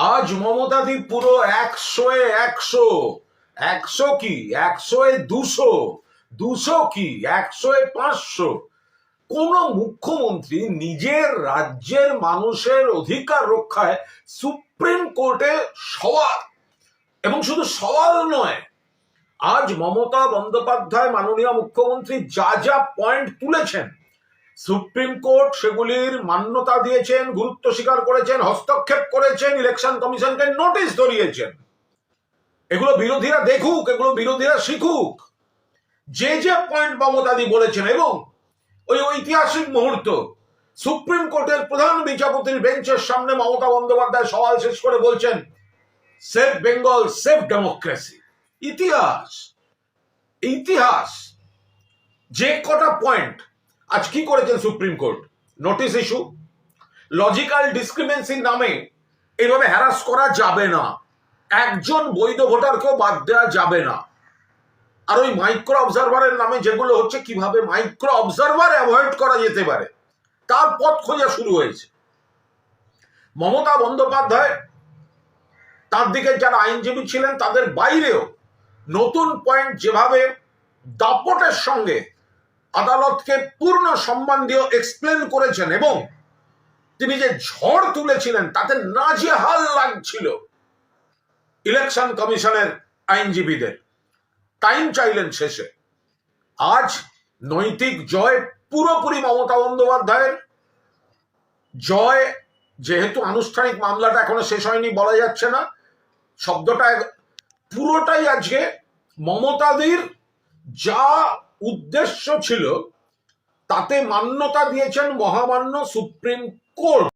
আজ মমতাদি পুরো 100-এ 100, 100 কি 100-এ 200, 200 কি 100-এ 500। কোন মুখ্যমন্ত্রী নিজের রাজ্যের মানুষের অধিকার রক্ষায় সুপ্রিম কোর্টে সওয়াল, এবং শুধু সওয়াল নয়, আজ মমতা বন্দ্যোপাধ্যায় মাননীয় মুখ্যমন্ত্রী যা যা পয়েন্ট তুলেছেন, সুপ্রিম কোর্ট সেগুলির মান্যতা দিয়েছেন, গুরুত্ব স্বীকার করেছেন, হস্তক্ষেপ করেছেন, ইলেকশন কমিশনকে নোটিশ ধরিয়েছেন। এগুলো বিরোধীরা দেখুক, এগুলো বিরোধীরা শিখুক। যে যে পয়েন্ট মমতাদি বলেছেন, এবং ওই ঐতিহাসিক মুহূর্ত সুপ্রিম কোর্টের প্রধান বিচারপতির বেঞ্চের সামনে মমতা বন্দ্যোপাধ্যায় সওয়াল শেষ করে বলছেন, সেভ বেঙ্গল, সেভ ডেমোক্রেসি। ইতিহাস, ইতিহাস। যে কটা পয়েন্ট আজ কি করেছেন supreme court, notice issue, logical ডিসক্রিমেন্সির নামে এইভাবে হ্যারাস করা যাবে না, একজন বৈধ ভোটারকেও বাদ দেওয়া যাবে না। আর ওই মাইক্রো অবজারভারের নামে যেগুলো হচ্ছে, কিভাবে মাইক্রো অবজারভার অ্যাভয়েড করা যেতে পারে তার পথ খোঁজা শুরু হয়েছে। মমতা বন্দ্যোপাধ্যায়, তার দিকে যারা আইনজীবী ছিলেন তাদের বাইরেও নতুন পয়েন্ট যেভাবে দাপটের সঙ্গে আদালতকে পূর্ণ সম্মান দিয়ে এক্সপ্লেন করেছেন, এবং তিনি যে ঝড় তুলেছিলেন তাতে নাজেহাল লাগছিল ইলেকশন কমিশনের আইনজীবীদের। টাইম চাইলেন শেষে। আজ নৈতিক জয় পুরোপুরি মমতা বন্দ্যোপাধ্যায়ের জয়। যেহেতু আনুষ্ঠানিক মামলাটা এখনো শেষ হয়নি, বলা যাচ্ছে না, শব্দটা পুরোটাই আজকে মমতাদির যা উদ্দেশ্য ছিল তাতে মান্যতা দিয়েছেন মহামান্য সুপ্রিম কোর্ট।